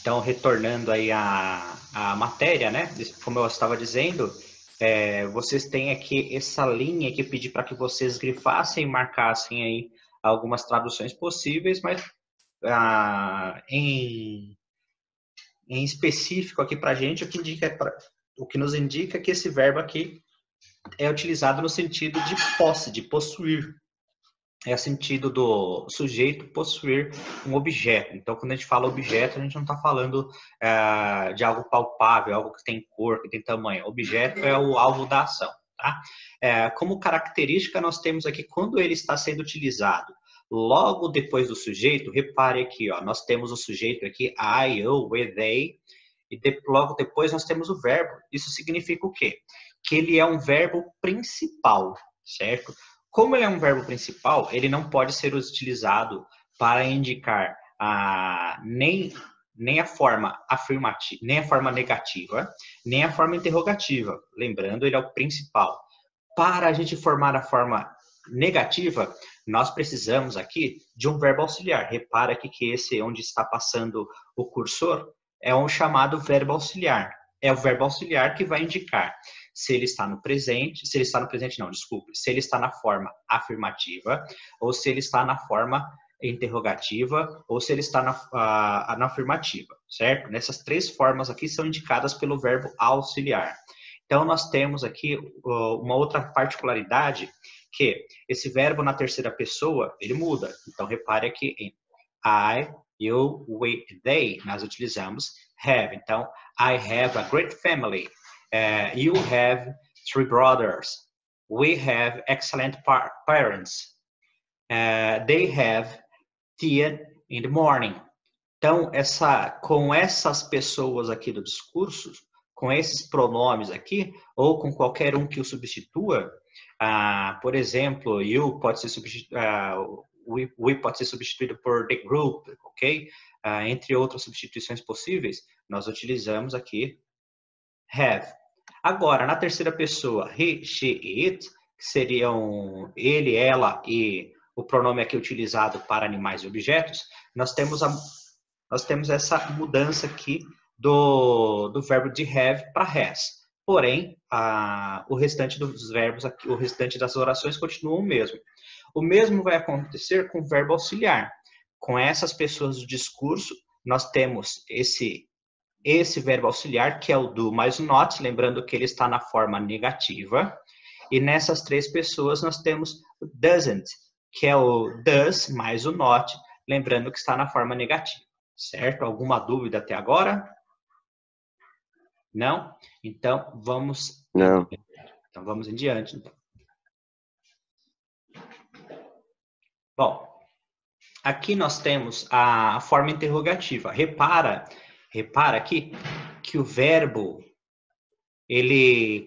Então, retornando aí a matéria, né? Como eu estava dizendo, vocês têm aqui essa linha que pedi para que vocês grifassem e marcassem aí algumas traduções possíveis, mas em específico aqui para a gente, o que nos indica que esse verbo aqui é utilizado no sentido de posse, de possuir. É o sentido do sujeito possuir um objeto. Então, quando a gente fala objeto, a gente não está falando de algo palpável, algo que tem cor, que tem tamanho. Objeto é o alvo da ação. Tá? Como característica, nós temos aqui, quando ele está sendo utilizado logo depois do sujeito, repare aqui, ó, nós temos o sujeito aqui, I, you, we, they, e logo depois nós temos o verbo. Isso significa o quê? Que ele é um verbo principal, certo? Como ele é um verbo principal, ele não pode ser utilizado para indicar nem a forma afirmativa, nem a forma negativa, nem a forma interrogativa. Lembrando, ele é o principal. Para a gente formar a forma negativa, nós precisamos aqui de um verbo auxiliar. Repara aqui que esse onde está passando o cursor é um chamado verbo auxiliar. É o verbo auxiliar que vai indicar se ele está no presente, se ele está no presente não, desculpe, se ele está na forma afirmativa ou se ele está na forma interrogativa ou se ele está na afirmativa, certo? Nessas três formas aqui são indicadas pelo verbo auxiliar. Então, nós temos aqui uma outra particularidade, que esse verbo na terceira pessoa, ele muda. Então, repare aqui em I, you, we, they, nós utilizamos have. Então, I have a great family. You have 3 brothers. We have excellent parents. They have tea in the morning. Então, com essas pessoas aqui do discurso, com esses pronomes aqui, ou com qualquer um que o substitua, por exemplo, you pode ser we pode ser substituído por the group, ok? Entre outras substituições possíveis, nós utilizamos aqui have. Agora, na terceira pessoa, he, she, it, que seriam ele, ela e o pronome aqui utilizado para animais e objetos, nós temos essa mudança aqui do verbo de have para has. Porém, o restante dos verbos aqui, o restante das orações continuam o mesmo. O mesmo vai acontecer com o verbo auxiliar. Com essas pessoas do discurso, nós temos esse verbo auxiliar, que é o do mais o not, lembrando que ele está na forma negativa. E nessas três pessoas nós temos o doesn't, que é o does mais o not, lembrando que está na forma negativa. Certo? Alguma dúvida até agora? Não? Então, vamos... Não. Então, vamos em diante. Então. Bom, aqui nós temos a forma interrogativa. Repara aqui que o verbo ele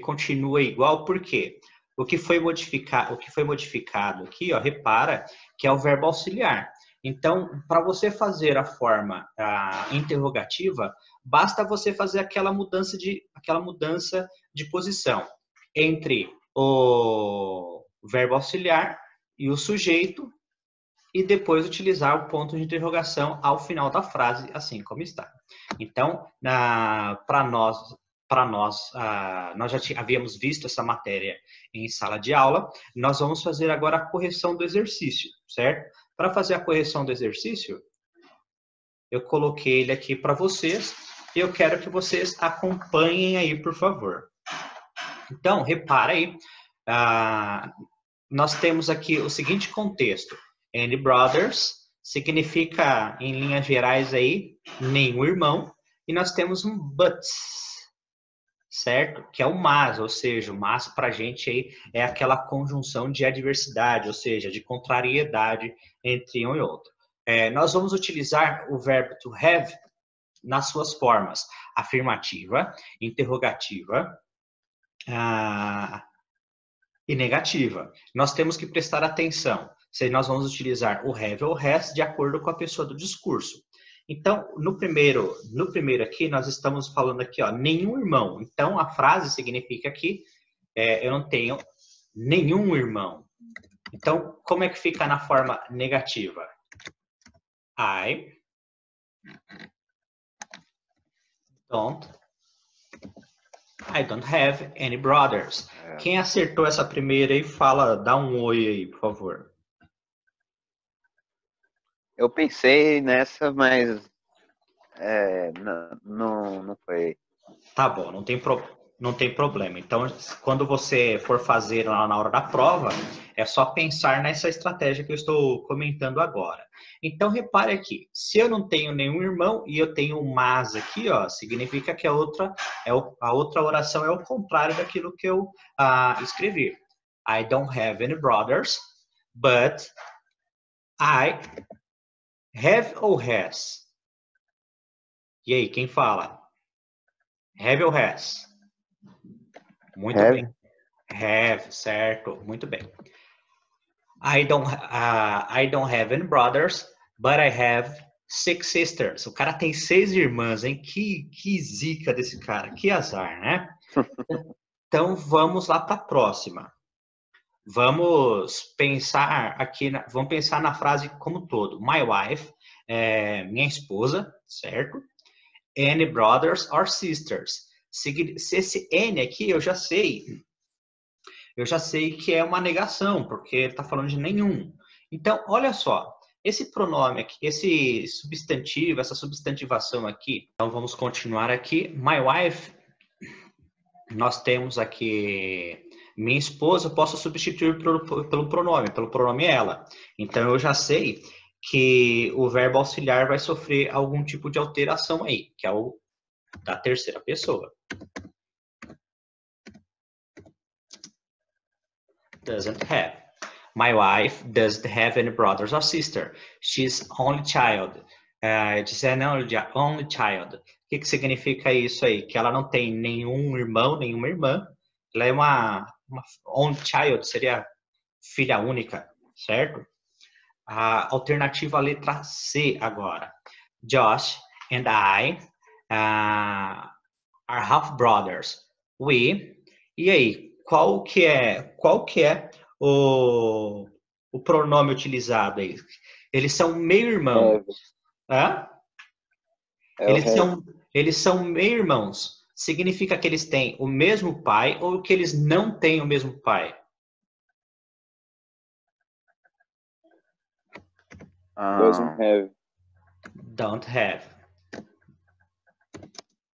continua igual, por quê? O que foi modificado aqui, ó, repara que é o verbo auxiliar. Então, para você fazer a forma interrogativa, basta você fazer aquela mudança de posição entre o verbo auxiliar e o sujeito, e depois utilizar o ponto de interrogação ao final da frase, assim como está. Então, para nós já havíamos visto essa matéria em sala de aula, nós vamos fazer agora a correção do exercício, certo? Para fazer a correção do exercício, eu coloquei ele aqui para vocês e eu quero que vocês acompanhem aí, por favor. Então, repara aí, nós temos aqui o seguinte contexto. Any brothers significa, em linhas gerais aí, nenhum irmão. E nós temos um but, certo? Que é o mas, ou seja, o mas para a gente aí é aquela conjunção de adversidade, ou seja, de contrariedade entre um e outro. Nós vamos utilizar o verbo to have nas suas formas afirmativa, interrogativa e negativa. Nós temos que prestar atenção se nós vamos utilizar o have ou has de acordo com a pessoa do discurso. Então, no primeiro aqui, nós estamos falando aqui, ó, nenhum irmão. Então, a frase significa que eu não tenho nenhum irmão. Então, como é que fica na forma negativa? I I don't have any brothers. Quem acertou essa primeira aí, dá um oi aí, por favor. Eu pensei nessa, mas não foi. Tá bom, não tem problema. Então, quando você for fazer lá na hora da prova, é só pensar nessa estratégia que eu estou comentando agora. Então, repare aqui, se eu não tenho nenhum irmão e eu tenho um mas aqui, ó, significa que a outra oração é o contrário daquilo que eu escrevi. I don't have any brothers, but I have or has. E aí, quem fala? Have or has? Muito bem. Have, certo. Muito bem. I don't have any brothers, but I have 6 sisters. O cara tem 6 irmãs, hein? Que zica desse cara. Que azar, né? Então, vamos lá para a próxima. Vamos pensar na frase como um todo. My wife, minha esposa, certo? Any brothers or sisters. Se esse N aqui, eu já sei que é uma negação, porque ele está falando de nenhum. Então, olha só, esse pronome aqui, esse substantivo, essa substantivação aqui, então vamos continuar aqui. My wife, nós temos aqui minha esposa, eu posso substituir pelo pronome ela. Então, eu já sei que o verbo auxiliar vai sofrer algum tipo de alteração aí, que é o da terceira pessoa. Doesn't have. My wife doesn't have any brothers or sister. She's only child. She's an only child. O que significa isso aí? Que ela não tem nenhum irmão, nenhuma irmã. Ela é uma only child, seria filha única, certo? A alternativa letra C agora. Josh and I are half brothers. E aí, qual que é o pronome utilizado aí? Eles são meio-irmãos. Eles são meio-irmãos. Significa que eles têm o mesmo pai ou que eles não têm o mesmo pai? Doesn't have. Don't have.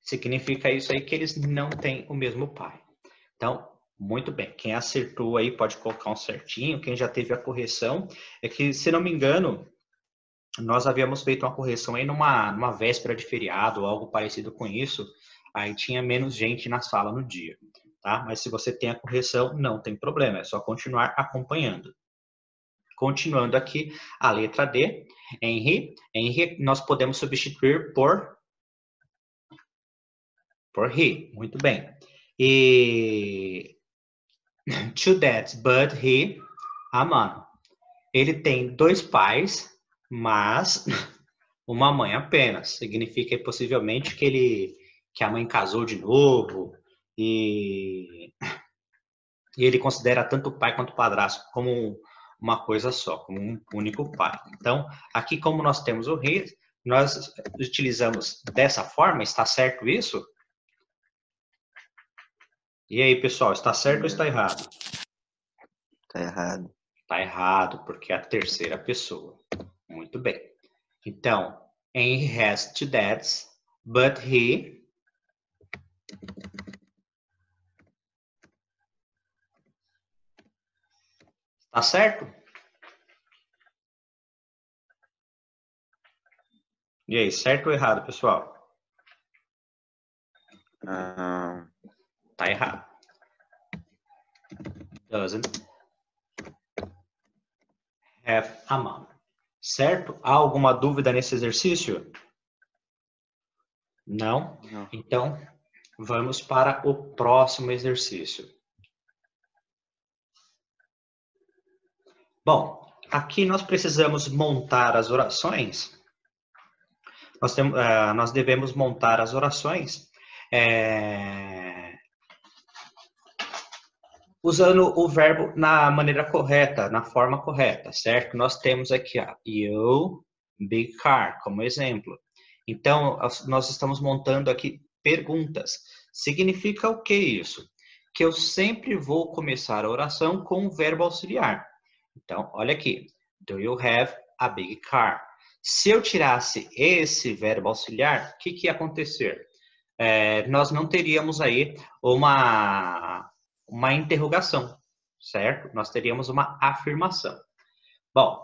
Significa isso aí que eles não têm o mesmo pai. Então, muito bem. Quem acertou aí pode colocar um certinho. Quem já teve a correção, é que, se não me engano, nós havíamos feito uma correção aí numa véspera de feriado ou algo parecido com isso. Aí tinha menos gente na sala no dia, tá? Mas se você tem a correção, não tem problema. É só continuar acompanhando. Continuando aqui, a letra D, Henry. Henry nós podemos substituir por he. Muito bem. E two dads, but he, a man. Ele tem 2 pais, mas uma mãe apenas. Significa possivelmente que a mãe casou de novo e ele considera tanto o pai quanto o padrasto como uma coisa só, como um único pai. Então, aqui como nós temos o he, nós utilizamos dessa forma. Está certo isso? E aí, pessoal, está certo ou está errado? Tá errado. Está errado, porque é a terceira pessoa. Muito bem. Então, he has 2 dads, but he... Está certo? E aí, certo ou errado, pessoal? Tá errado. Doesn't have a mom. Certo? Há alguma dúvida nesse exercício? Não? Não. Então, vamos para o próximo exercício. Bom, aqui nós precisamos montar as orações. Nós devemos montar as orações usando o verbo na maneira correta, na forma correta, certo? Nós temos aqui, you, big car, como exemplo. Então, nós estamos montando aqui perguntas. Significa o que isso? Que eu sempre vou começar a oração com o verbo auxiliar. Então, olha aqui. Do you have a big car? Se eu tirasse esse verbo auxiliar, o que ia acontecer? Nós não teríamos aí uma interrogação, certo? Nós teríamos uma afirmação. Bom,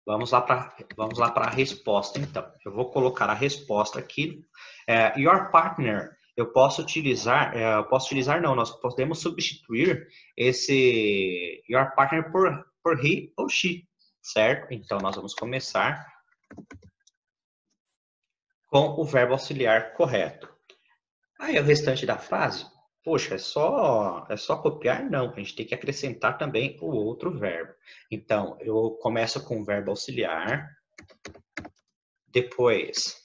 vamos lá para a resposta, então. Eu vou colocar a resposta aqui. Your partner, nós podemos substituir esse your partner por he ou she, certo? Então, nós vamos começar com o verbo auxiliar correto. Aí, o restante da frase, poxa, é só copiar? Não, a gente tem que acrescentar também o outro verbo. Então, eu começo com o verbo auxiliar, depois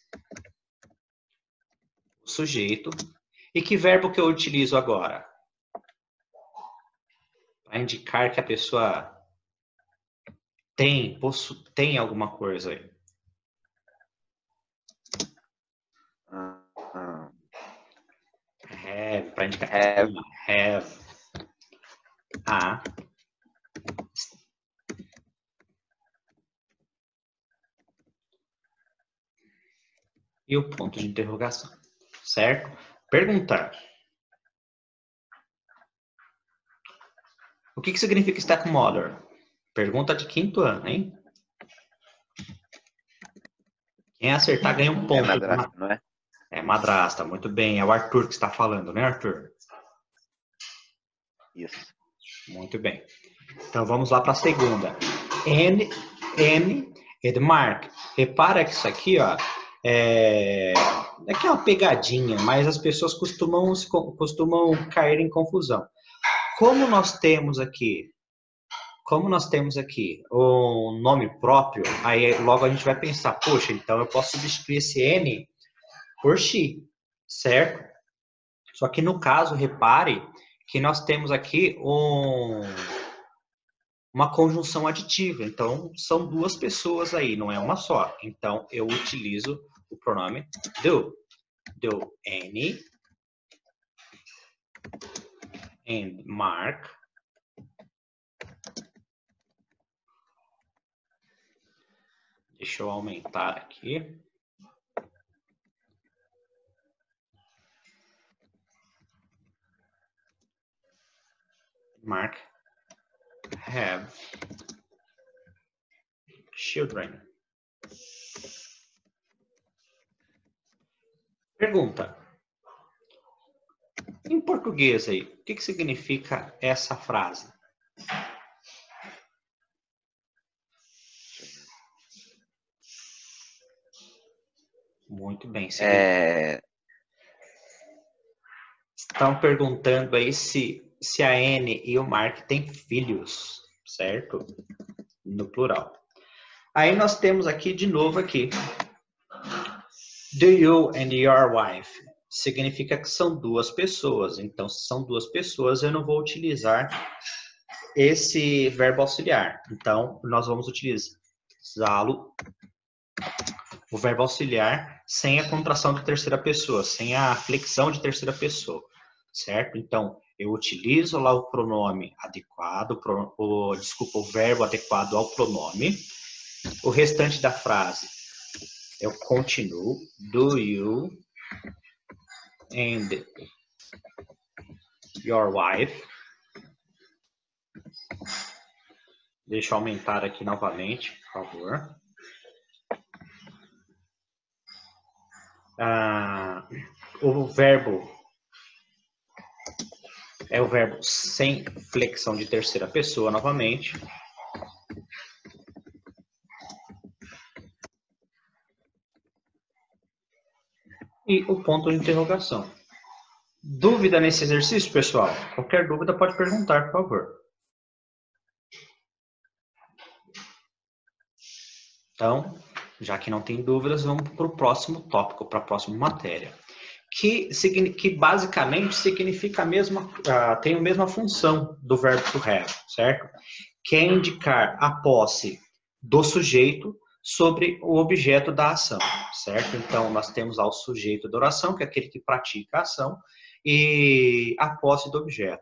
o sujeito. E que verbo que eu utilizo agora? Para indicar que a pessoa tem alguma coisa aí. Have, para indicar que have a e o ponto de interrogação, certo? Perguntar. O que significa stepmother? Pergunta de 5º ano, hein? Quem acertar ganha um ponto. É madrasta, não é? É madrasta, muito bem. É o Arthur que está falando, né, Arthur? Isso. Muito bem. Então, vamos lá para a segunda. Anne e Mark. Repara que isso aqui, ó, é uma pegadinha, mas as pessoas costumam cair em confusão. Como nós temos aqui o nome próprio, aí logo a gente vai pensar, poxa, então eu posso substituir esse N por she, certo? Só que no caso, repare que nós temos aqui uma conjunção aditiva. Então, são duas pessoas aí, não é uma só. Então, eu utilizo o pronome do. Do Annie and Mark deixa eu aumentar aqui. Mark have children. Pergunta. Em português aí, o que significa essa frase? Muito bem. Estão perguntando aí se a Anne e o Mark têm filhos, certo? No plural. Aí nós temos aqui, de novo aqui. Do you and your wife? Significa que são duas pessoas. Então, se são duas pessoas, eu não vou utilizar esse verbo auxiliar. Então, nós vamos utilizá-lo, o verbo auxiliar, sem a contração de terceira pessoa, sem a flexão de terceira pessoa, certo? Então, eu utilizo lá o pronome adequado, o verbo adequado ao pronome. O restante da frase, eu continuo. Do you and your wife? Deixa eu aumentar aqui novamente, por favor. O verbo é o verbo sem flexão de terceira pessoa novamente. E o ponto de interrogação. Dúvida nesse exercício, pessoal? Qualquer dúvida pode perguntar, por favor. Então, já que não tem dúvidas, vamos para o próximo tópico, para a próxima matéria. Que basicamente significa tem a mesma função do verbo to have, certo? Que é indicar a posse do sujeito sobre o objeto da ação, certo? Então, nós temos lá o sujeito da oração, que é aquele que pratica a ação, e a posse do objeto.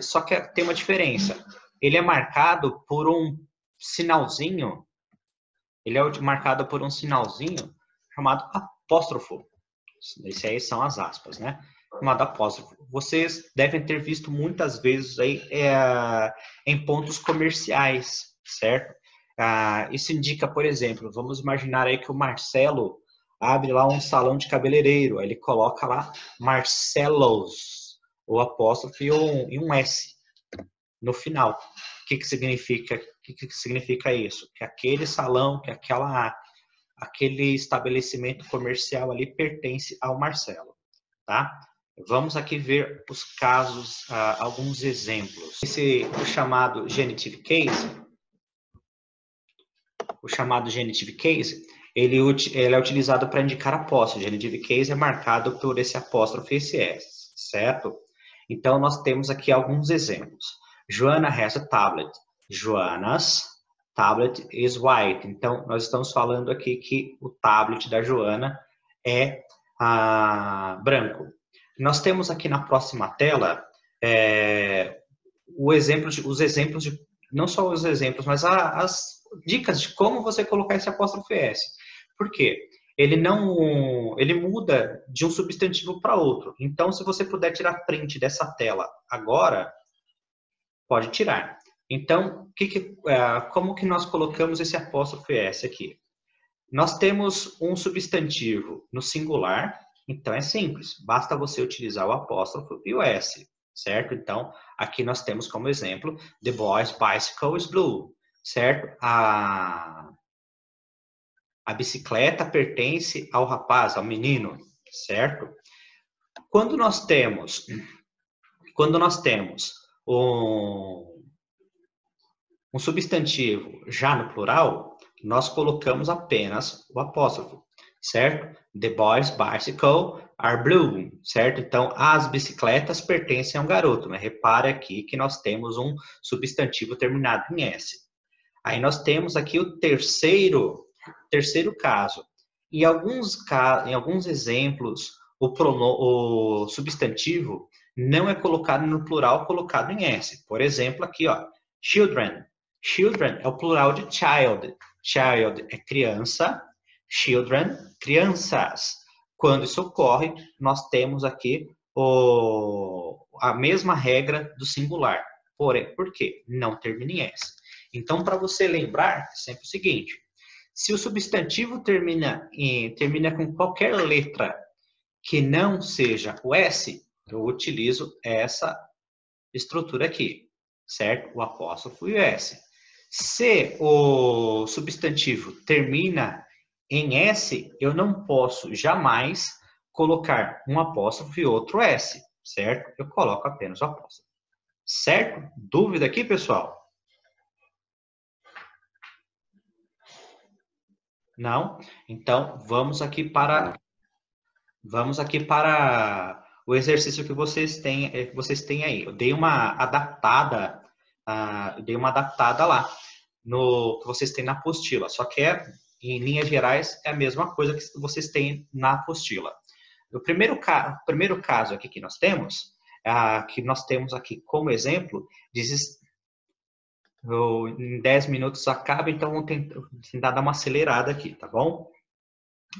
Só que tem uma diferença. Ele é marcado por um sinalzinho, chamado apóstrofo. Esse aí são as aspas, né? Chamado apóstrofo. Vocês devem ter visto muitas vezes aí em pontos comerciais, certo? Isso indica, por exemplo, vamos imaginar aí que o Marcelo abre lá um salão de cabeleireiro, aí ele coloca lá Marcelos, o apóstrofo e um S no final. O que significa isso? Que aquele salão, que aquele estabelecimento comercial ali pertence ao Marcelo, tá? Vamos aqui ver os casos, alguns exemplos. O chamado genitive case, ele é utilizado para indicar a posse. O genitive case é marcado por esse apóstrofo e esse S, certo? Então, nós temos aqui alguns exemplos. Joanna has a tablet. Joanna's tablet is white. Então, nós estamos falando aqui que o tablet da Joana é branco. Nós temos aqui na próxima tela os exemplos de, não só os exemplos, mas as dicas de como você colocar esse apóstrofo S. Por quê? Ele muda de um substantivo para outro. Então, se você puder tirar print dessa tela agora, pode tirar. Então, como que nós colocamos esse apóstrofo S aqui? Nós temos um substantivo no singular, então é simples. Basta você utilizar o apóstrofo e o S, certo? Então, aqui nós temos como exemplo, the boy's bicycle is blue, certo? A bicicleta pertence ao rapaz, ao menino, certo? Quando nós temos um substantivo já no plural, nós colocamos apenas o apóstrofo, certo? The boys' bicycle are blue, certo? Então, as bicicletas pertencem a um garoto, mas repare aqui que nós temos um substantivo terminado em S. Aí nós temos aqui o terceiro caso. Em alguns exemplos, o substantivo não é colocado no plural, colocado em S. Por exemplo, aqui, ó, children. Children é o plural de child. Child é criança. Children, crianças. Quando isso ocorre, nós temos aqui a mesma regra do singular. Porém, por quê? Não termina em S. Então, para você lembrar, é sempre o seguinte. Se o substantivo termina com qualquer letra que não seja o S, eu utilizo essa estrutura aqui, certo? O apóstrofo e o S. Se o substantivo termina em S, eu não posso jamais colocar um apóstrofo e outro S, certo? Eu coloco apenas o apóstrofo. Certo? Dúvida aqui, pessoal? Não? Então, vamos aqui para o exercício que vocês têm aí. Eu dei uma adaptada, lá no que vocês têm na apostila. Só que em linhas gerais é a mesma coisa que vocês têm na apostila. O primeiro caso aqui que nós temos aqui como exemplo, em 10 minutos acaba, então vamos tentar dar uma acelerada aqui, tá bom?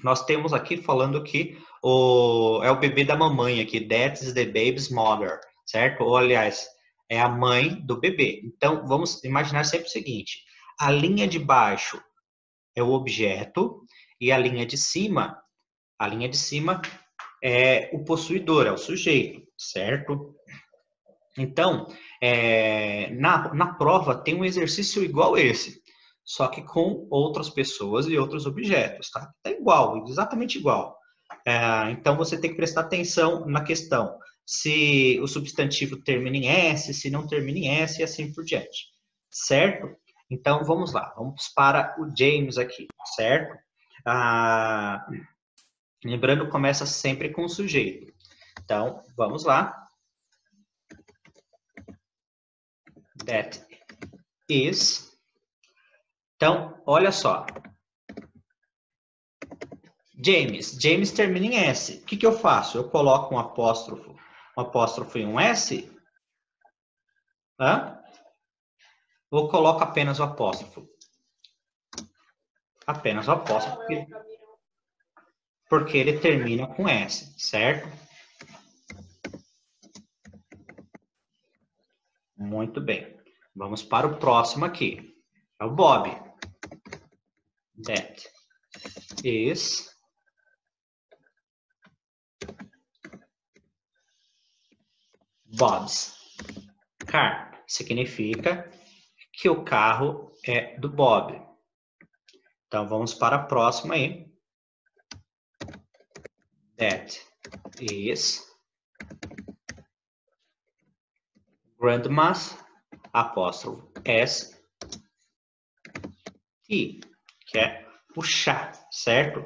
Nós temos aqui falando que é o bebê da mamãe aqui, that's the baby's mother, certo? Ou, aliás, é a mãe do bebê. Então, vamos imaginar sempre o seguinte, a linha de baixo é o objeto e a linha de cima é o possuidor, é o sujeito, certo? Então, na prova tem um exercício igual esse, só que com outras pessoas e outros objetos, tá? Tá igual, exatamente igual. Então, você tem que prestar atenção na questão, se o substantivo termina em S, se não termina em S e assim por diante, certo? Então, vamos lá, vamos para o James aqui, certo? Lembrando, começa sempre com o sujeito. Então, vamos lá. That is Então, olha só. James termina em S. O que eu faço? Eu coloco um apóstrofo em um S? Hã? Ou coloco apenas o apóstrofo? Apenas o apóstrofo, porque ele termina com S, certo? Muito bem. Vamos para o próximo aqui. É o Bob. That is Bob's car. Significa que o carro é do Bob. Então, vamos para a próxima aí. That is Grandma's, apóstrofo S, tea, que é o chá, certo?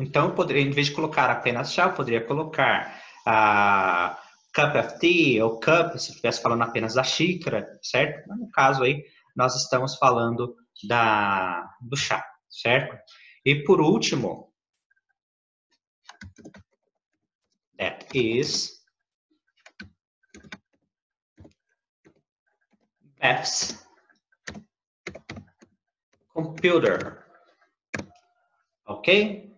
Então, eu poderia, em vez de colocar apenas chá, eu poderia colocar a cup of tea, ou cup, se estivesse falando apenas da xícara, certo? Mas no caso aí, nós estamos falando do chá, certo? E por último, that is Beth's computer. Ok?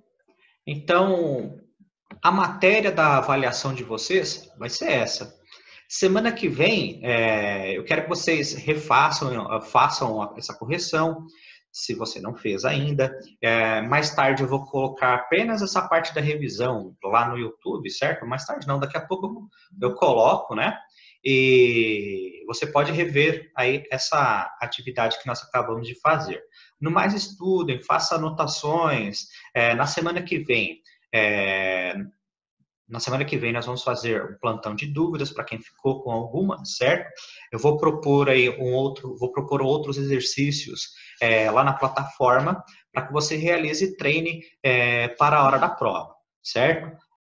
Então, a matéria da avaliação de vocês vai ser essa. Semana que vem, eu quero que vocês façam essa correção, se você não fez ainda. Mais tarde eu vou colocar apenas essa parte da revisão lá no YouTube, certo? Mais tarde não, daqui a pouco eu coloco, né? E você pode rever aí essa atividade que nós acabamos de fazer. No mais, estudem, façam anotações. Na semana que vem, nós vamos fazer um plantão de dúvidas para quem ficou com alguma, certo? Eu vou propor aí outros exercícios lá na plataforma para que você realize e treine para a hora da prova, certo?